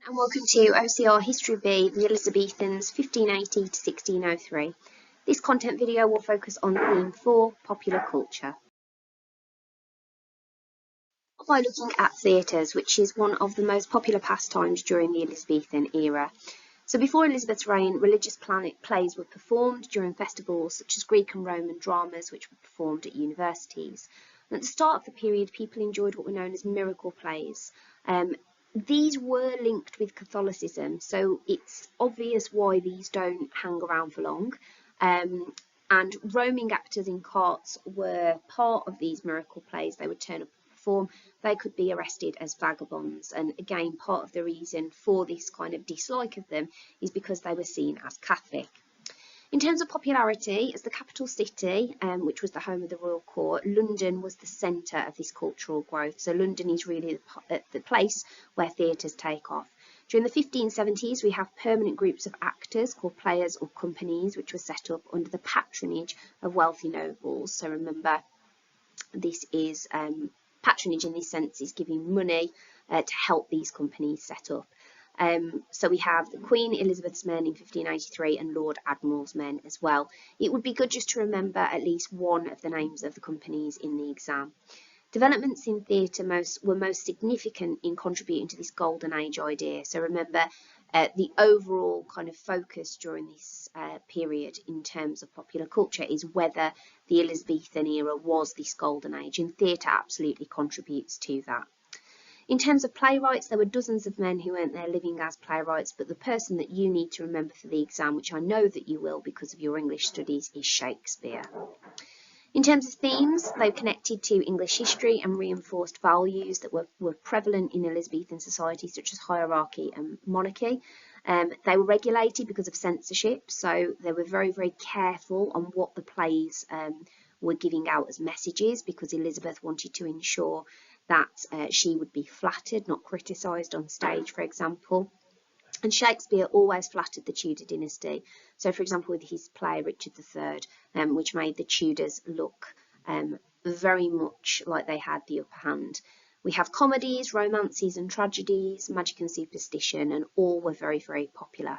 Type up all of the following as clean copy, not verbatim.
And welcome to OCR History B, the Elizabethans 1580 to 1603. This content video will focus on theme 4, popular culture. By looking at theatres, which is one of the most popular pastimes during the Elizabethan era. So before Elizabeth's reign, religious plays were performed during festivals such as Greek and Roman dramas, which were performed at universities. And at the start of the period, people enjoyed what were known as miracle plays. These were linked with Catholicism, so it's obvious why these don't hang around for long. And roaming actors in carts were part of these miracle plays. They would turn up and perform. They could be arrested as vagabonds, and again, part of the reason for this kind of dislike of them is because they were seen as Catholic. In terms of popularity, as the capital city, which was the home of the royal court, London was the centre of this cultural growth. So London is really the place where theatres take off. During the 1570s, we have permanent groups of actors called players or companies, which were set up under the patronage of wealthy nobles. So remember, this is patronage in this sense is giving money to help these companies set up. So we have the Queen Elizabeth's men in 1583 and Lord Admiral's men as well. It would be good just to remember at least one of the names of the companies in the exam. Developments in theatre were most significant in contributing to this golden age idea. So remember, the overall kind of focus during this period in terms of popular culture is whether the Elizabethan era was this golden age, and theatre absolutely contributes to that. In terms of playwrights, there were dozens of men who weren't there living as playwrights, but the person that you need to remember for the exam, which I know that you will because of your English studies, is Shakespeare. In terms of themes, they connected to English history and reinforced values that were prevalent in Elizabethan society, such as hierarchy and monarchy. They were regulated because of censorship, so they were very, very careful on what the plays were giving out as messages, because Elizabeth wanted to ensure that she would be flattered, not criticised on stage, for example. And Shakespeare always flattered the Tudor dynasty. So, for example, with his play Richard III, which made the Tudors look very much like they had the upper hand. We have comedies, romances and tragedies, magic and superstition, and all were very, very popular.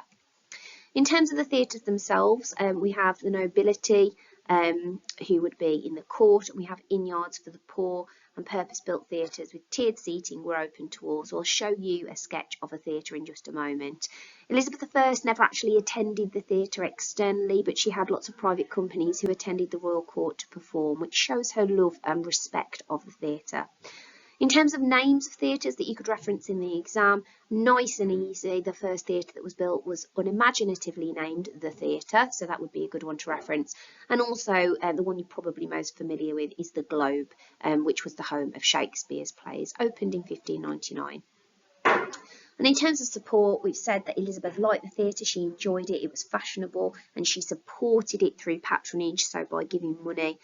In terms of the theatres themselves, we have the nobility, who would be in the court, and we have inn-yards for the poor, and purpose-built theatres with tiered seating were open to all. So I'll show you a sketch of a theatre in just a moment. Elizabeth I never actually attended the theatre externally, but she had lots of private companies who attended the royal court to perform, which shows her love and respect of the theatre. In terms of names of theatres that you could reference in the exam, nice and easy, the first theatre that was built was unimaginatively named The Theatre, so that would be a good one to reference. And also, the one you're probably most familiar with is the Globe, which was the home of Shakespeare's plays, opened in 1599. And in terms of support, we've said that Elizabeth liked the theatre, she enjoyed it, it was fashionable, and she supported it through patronage, so by giving money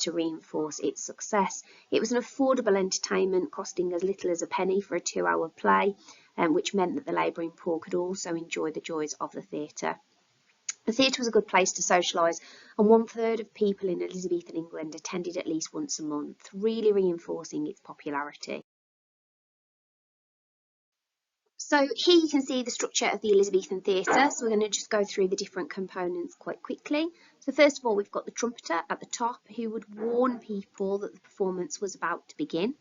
to reinforce its success. It was an affordable entertainment, costing as little as a penny for a 2-hour play, which meant that the labouring poor could also enjoy the joys of the theatre. The theatre was a good place to socialise, and 1/3 of people in Elizabethan England attended at least once a month, really reinforcing its popularity. So here you can see the structure of the Elizabethan theatre. So we're going to just go through the different components quite quickly. So first of all, we've got the trumpeter at the top who would warn people that the performance was about to begin.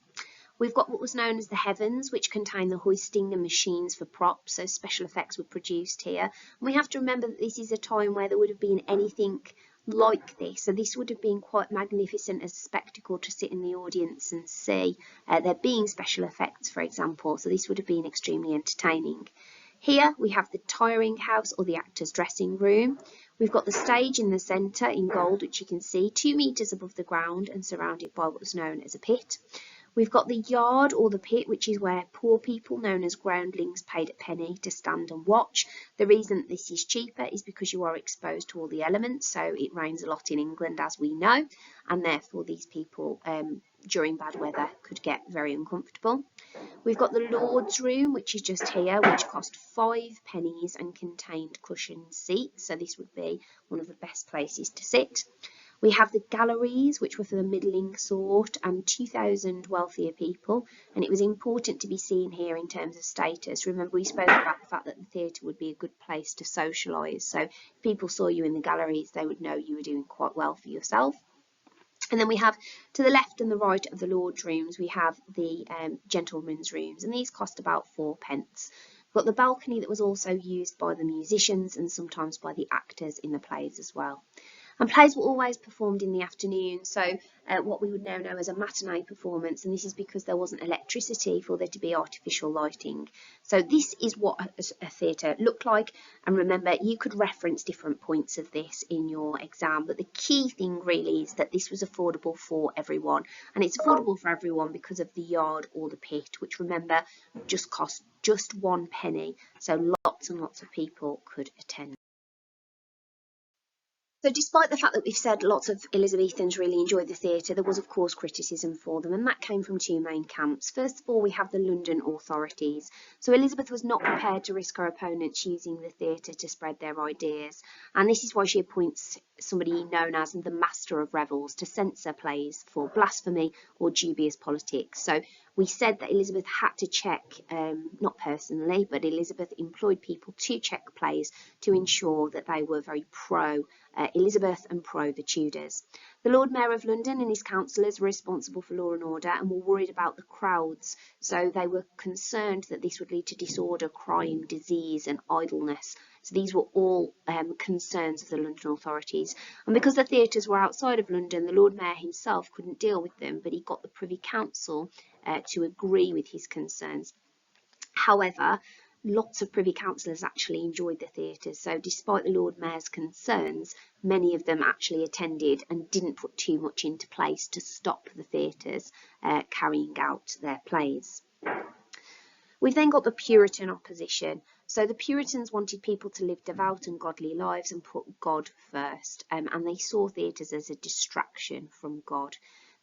We've got what was known as the heavens, which contain the hoisting and machines for props, so special effects were produced here. And we have to remember that this is a time where there would have been anything like this, so this would have been quite magnificent as a spectacle to sit in the audience and see there being special effects, for example, so this would have been extremely entertaining. Here we have the tiring house, or the actor's dressing room. We've got the stage in the centre in gold, which you can see 2 metres above the ground and surrounded by what was known as a pit. We've got the yard, or the pit, which is where poor people known as groundlings paid a penny to stand and watch. The reason that this is cheaper is because you are exposed to all the elements, so it rains a lot in England, as we know, and therefore these people during bad weather could get very uncomfortable. We've got the Lord's Room, which is just here, which cost 5 pennies and contained cushioned seats, so this would be one of the best places to sit. We have the galleries, which were for the middling sort, and 2,000 wealthier people, and it was important to be seen here in terms of status. Remember, we spoke about the fact that the theatre would be a good place to socialise, so if people saw you in the galleries, they would know you were doing quite well for yourself. And then we have, to the left and the right of the Lord's rooms, we have the gentlemen's rooms, and these cost about 4p. We've got the balcony that was also used by the musicians and sometimes by the actors in the plays as well. And plays were always performed in the afternoon, so what we would now know as a matinee performance, and this is because there wasn't electricity for there to be artificial lighting. So this is what a theatre looked like, and remember, you could reference different points of this in your exam, but the key thing really is that this was affordable for everyone, and it's affordable for everyone because of the yard or the pit, which remember just cost just 1p, so lots and lots of people could attend. So despite the fact that we've said lots of Elizabethans really enjoyed the theatre, there was of course criticism for them, and that came from two main camps. First of all, we have the London authorities. So Elizabeth was not prepared to risk her opponents using the theatre to spread their ideas, and this is why she appoints somebody known as the Master of Revels to censor plays for blasphemy or dubious politics. So we said that Elizabeth had to check, not personally, but Elizabeth employed people to check plays to ensure that they were very pro Elizabeth and pro the Tudors. The Lord Mayor of London and his councillors were responsible for law and order and were worried about the crowds, so they were concerned that this would lead to disorder, crime, disease and idleness. So these were all concerns of the London authorities. And because the theatres were outside of London, the Lord Mayor himself couldn't deal with them, but he got the Privy Council to agree with his concerns. However, lots of Privy Councillors actually enjoyed the theatres, so despite the Lord Mayor's concerns, many of them actually attended and didn't put too much into place to stop the theatres carrying out their plays. We've then got the Puritan opposition. So the Puritans wanted people to live devout and godly lives and put God first, and they saw theatres as a distraction from God.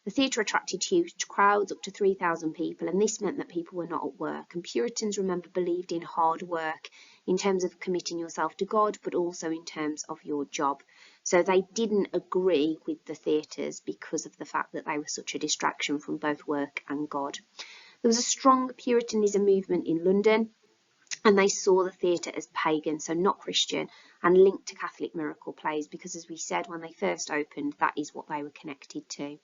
The theatre attracted huge crowds, up to 3,000 people, and this meant that people were not at work. And Puritans, remember, believed in hard work in terms of committing yourself to God, but also in terms of your job. So they didn't agree with the theatres because of the fact that they were such a distraction from both work and God. There was a strong Puritanism movement in London, and they saw the theatre as pagan, so not Christian, and linked to Catholic miracle plays, because as we said when they first opened, that is what they were connected to.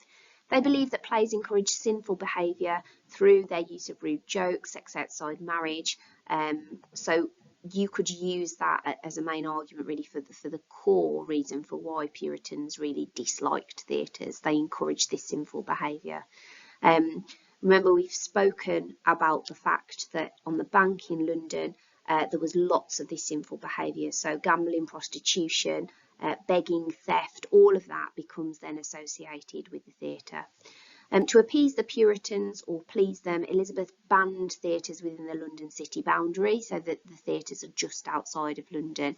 They believed that plays encouraged sinful behaviour through their use of rude jokes, sex outside marriage. So you could use that as a main argument really for the core reason for why Puritans really disliked theatres. They encouraged this sinful behaviour. Remember, we've spoken about the fact that on the Bank in London, there was lots of this sinful behaviour. So gambling, prostitution, begging, theft, all of that becomes then associated with the theatre. To appease the Puritans or please them, Elizabeth banned theatres within the London city boundary, so that the theatres are just outside of London,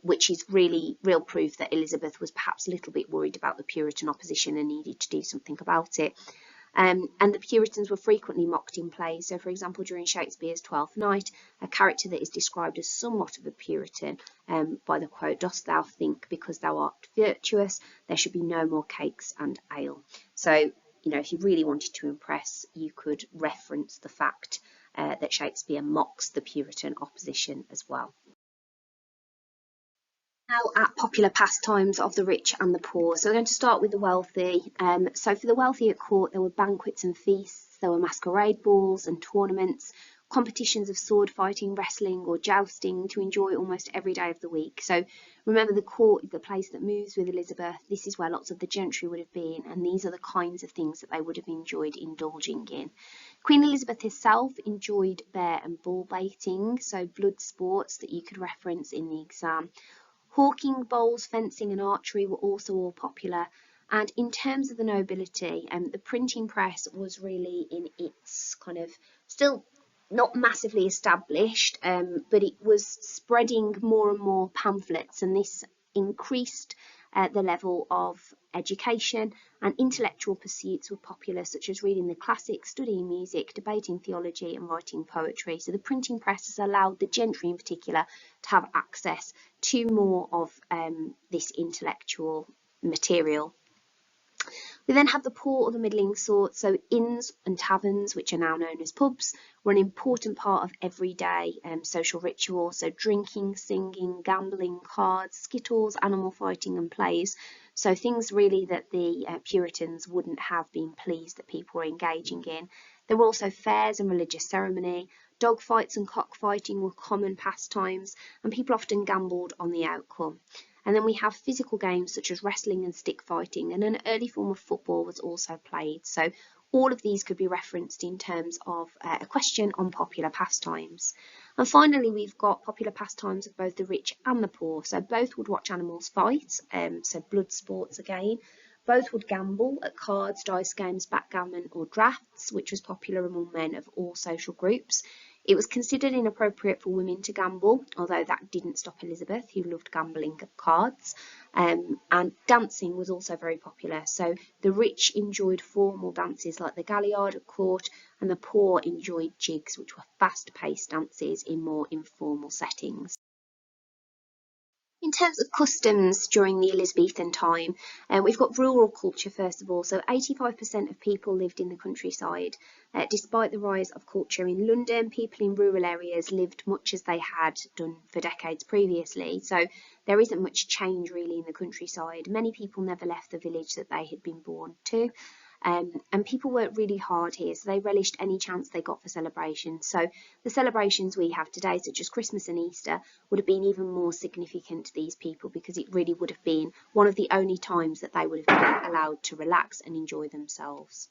which is really real proof that Elizabeth was perhaps a little bit worried about the Puritan opposition and needed to do something about it. And the Puritans were frequently mocked in plays. So, for example, during Shakespeare's Twelfth Night, a character that is described as somewhat of a Puritan by the quote, "Dost thou think because thou art virtuous, there should be no more cakes and ale?" So, you know, if you really wanted to impress, you could reference the fact that Shakespeare mocks the Puritan opposition as well. Now at popular pastimes of the rich and the poor. So we're going to start with the wealthy. So for the wealthy at court, there were banquets and feasts, there were masquerade balls and tournaments, competitions of sword fighting, wrestling or jousting to enjoy almost every day of the week. So remember, the court is the place that moves with Elizabeth. This is where lots of the gentry would have been, and these are the kinds of things that they would have enjoyed indulging in. Queen Elizabeth herself enjoyed bear and bull baiting, so blood sports that you could reference in the exam. Hawking, bowls, fencing and archery were also all popular. And in terms of the nobility, the printing press was really in its kind of still not massively established, but it was spreading more and more pamphlets, and this increased the level of education, and intellectual pursuits were popular, such as reading the classics, studying music, debating theology and writing poetry. So the printing press has allowed the gentry in particular to have access to more of this intellectual material. We then have the poor or the middling sort, so inns and taverns, which are now known as pubs, were an important part of everyday social ritual, so drinking, singing, gambling, cards, skittles, animal fighting and plays, so things really that the Puritans wouldn't have been pleased that people were engaging in. There were also fairs and religious ceremony. Dog fights and cockfighting were common pastimes, and people often gambled on the outcome. And then we have physical games such as wrestling and stick fighting, and an early form of football was also played. So all of these could be referenced in terms of a question on popular pastimes. And finally, we've got popular pastimes of both the rich and the poor. So both would watch animals fight, so blood sports again. Both would gamble at cards, dice games, backgammon or draughts, which was popular among men of all social groups. It was considered inappropriate for women to gamble, although that didn't stop Elizabeth, who loved gambling at cards. And dancing was also very popular. So the rich enjoyed formal dances like the galliard at court, and the poor enjoyed jigs, which were fast-paced dances in more informal settings. In terms of customs during the Elizabethan time, we've got rural culture first of all. So 85% of people lived in the countryside. Despite the rise of culture in London, people in rural areas lived much as they had done for decades previously. So there isn't much change really in the countryside. Many people never left the village that they had been born to. And people worked really hard here, so they relished any chance they got for celebration. So the celebrations we have today, such as Christmas and Easter, would have been even more significant to these people because it really would have been one of the only times that they would have been allowed to relax and enjoy themselves.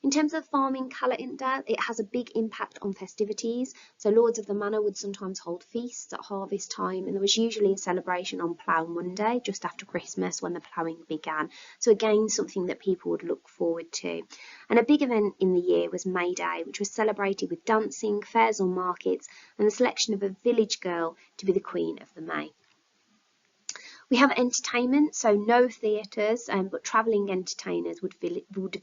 In terms of farming calendar, it has a big impact on festivities. So lords of the manor would sometimes hold feasts at harvest time, and there was usually a celebration on Plough Monday, just after Christmas when the ploughing began. So again, something that people would look forward to. And a big event in the year was May Day, which was celebrated with dancing, fairs or markets, and the selection of a village girl to be the Queen of the May. We have entertainment, so no theatres, but travelling entertainers would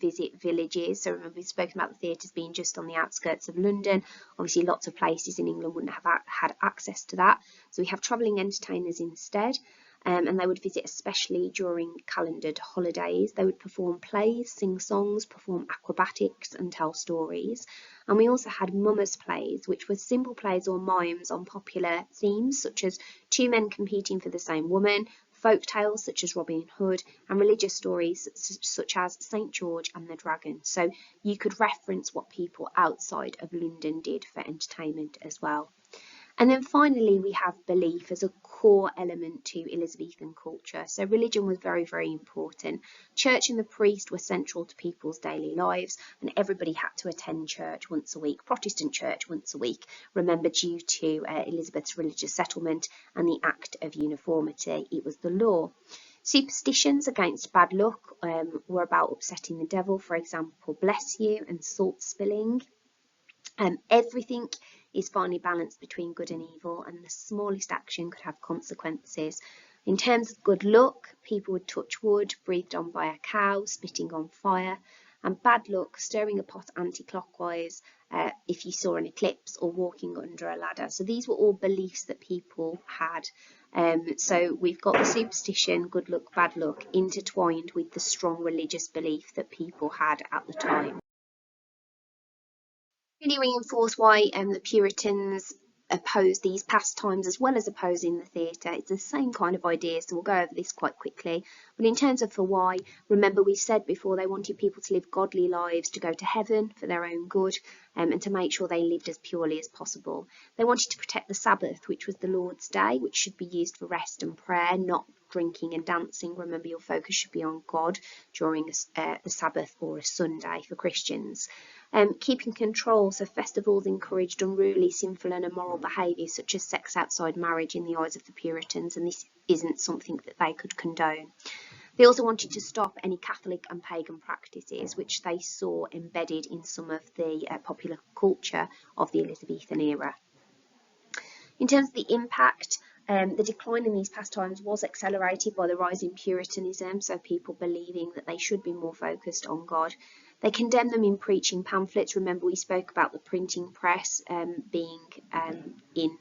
visit villages. So remember, we've spoken about the theatres being just on the outskirts of London. Obviously, lots of places in England wouldn't have had access to that. So we have travelling entertainers instead. And they would visit especially during calendared holidays. They would perform plays, sing songs, perform acrobatics and tell stories. And we also had mummers plays, which were simple plays or mimes on popular themes such as two men competing for the same woman, folk tales such as Robin Hood, and religious stories such as St George and the Dragon. So you could reference what people outside of London did for entertainment as well. And then finally, we have belief as a core element to Elizabethan culture. So religion was very, very important. Church and the priest were central to people's daily lives, and everybody had to attend church once a week, Protestant church once a week, remember, due to Elizabeth's religious settlement and the Act of Uniformity. It was the law. Superstitions against bad luck were about upsetting the devil, for example, bless you and salt spilling. Everything is finely balanced between good and evil, and the smallest action could have consequences. In terms of good luck, people would touch wood, breathed on by a cow, spitting on fire, and bad luck, stirring a pot anti-clockwise if you saw an eclipse, or walking under a ladder. So these were all beliefs that people had. So we've got the superstition, good luck, bad luck, intertwined with the strong religious belief that people had at the time. Really reinforce why the Puritans opposed these pastimes as well as opposing the theatre. It's the same kind of idea, so we'll go over this quite quickly. But in terms of for why, remember we said before they wanted people to live godly lives, to go to heaven for their own good, and to make sure they lived as purely as possible. They wanted to protect the Sabbath, which was the Lord's day, which should be used for rest and prayer, not drinking and dancing. Remember, your focus should be on God during the Sabbath or a Sunday for Christians. Keeping control, so festivals encouraged unruly, sinful and immoral behaviour such as sex outside marriage in the eyes of the Puritans, and this isn't something that they could condone. They also wanted to stop any Catholic and pagan practices which they saw embedded in some of the popular culture of the Elizabethan era. In terms of the impact, the decline in these pastimes was accelerated by the rise in Puritanism, so people believing that they should be more focused on God. They condemned them in preaching pamphlets. Remember, we spoke about the printing press being in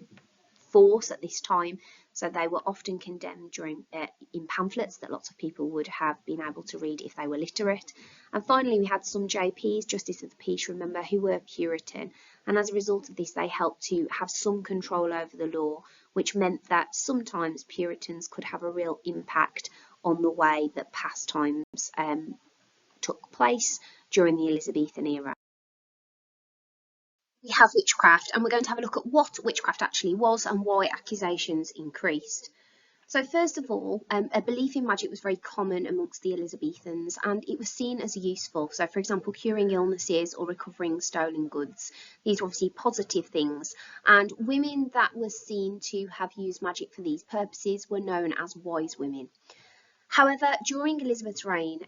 force at this time, so they were often condemned during in pamphlets that lots of people would have been able to read if they were literate. And finally, we had some JPs, Justice of the Peace, remember, who were Puritan, and as a result of this, they helped to have some control over the law, which meant that sometimes Puritans could have a real impact on the way that pastimes took place during the Elizabethan era. We have witchcraft, and we're going to have a look at what witchcraft actually was and why accusations increased. So first of all, a belief in magic was very common amongst the Elizabethans, and it was seen as useful. So for example, curing illnesses or recovering stolen goods. These were obviously positive things, and women that were seen to have used magic for these purposes were known as wise women. However, during Elizabeth's reign,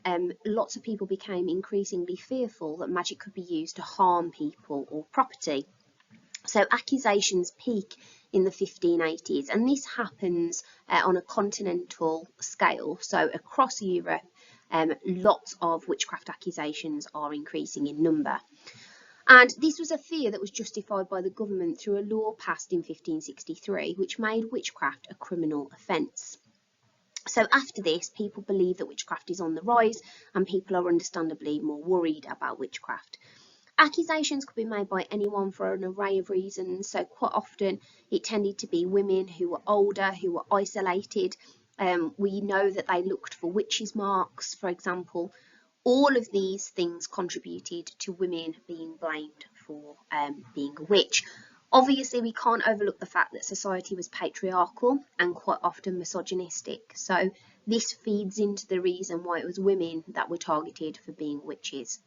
lots of people became increasingly fearful that magic could be used to harm people or property. So accusations peak in the 1580s, and this happens on a continental scale. So across Europe, lots of witchcraft accusations are increasing in number. And this was a fear that was justified by the government through a law passed in 1563, which made witchcraft a criminal offence. So after this, people believe that witchcraft is on the rise, and people are understandably more worried about witchcraft. Accusations could be made by anyone for an array of reasons, so quite often it tended to be women who were older, who were isolated. We know that they looked for witches' marks, for example. All of these things contributed to women being blamed for being a witch. Obviously, we can't overlook the fact that society was patriarchal and quite often misogynistic. So this feeds into the reason why it was women that were targeted for being witches.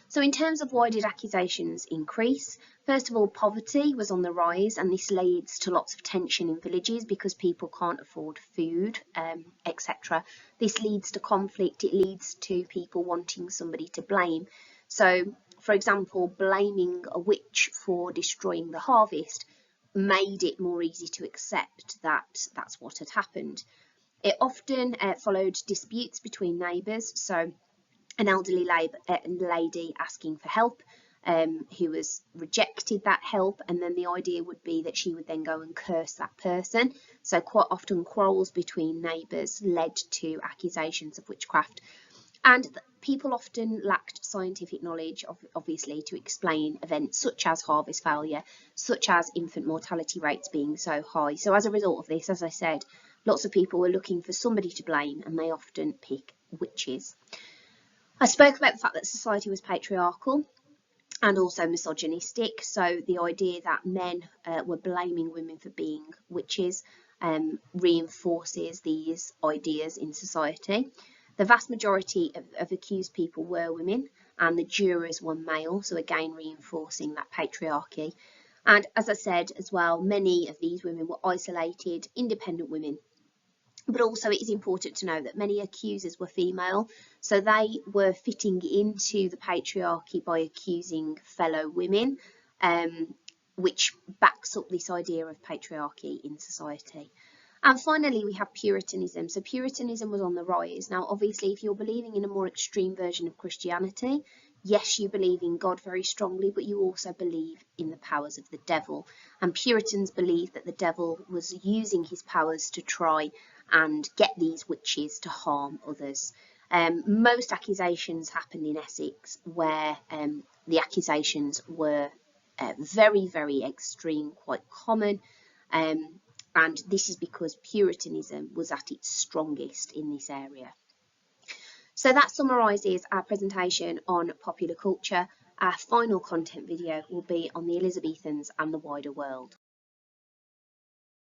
So in terms of why did accusations increase? First of all, poverty was on the rise, and this leads to lots of tension in villages because people can't afford food, etc. This leads to conflict. It leads to people wanting somebody to blame. So, for example, blaming a witch for destroying the harvest made it more easy to accept that that's what had happened. It often followed disputes between neighbours. So an elderly lady asking for help, who was rejected that help, and then the idea would be that she would then go and curse that person. So quite often quarrels between neighbours led to accusations of witchcraft. And people often lacked scientific knowledge, obviously, to explain events such as harvest failure, such as infant mortality rates being so high. So as a result of this, as I said, lots of people were looking for somebody to blame, and they often pick witches. I spoke about the fact that society was patriarchal and also misogynistic, so the idea that men were blaming women for being witches reinforces these ideas in society. The vast majority of accused people were women, and the jurors were male, so again reinforcing that patriarchy. And as I said as well, many of these women were isolated, independent women. But also it is important to know that many accusers were female, so they were fitting into the patriarchy by accusing fellow women, which backs up this idea of patriarchy in society. And finally, we have Puritanism. So Puritanism was on the rise. Now, obviously, if you're believing in a more extreme version of Christianity, yes, you believe in God very strongly, but you also believe in the powers of the devil. And Puritans believed that the devil was using his powers to try and get these witches to harm others. Most accusations happened in Essex, where the accusations were very, very extreme, quite common. And this is because Puritanism was at its strongest in this area. So that summarises our presentation on popular culture. Our final content video will be on the Elizabethans and the wider world.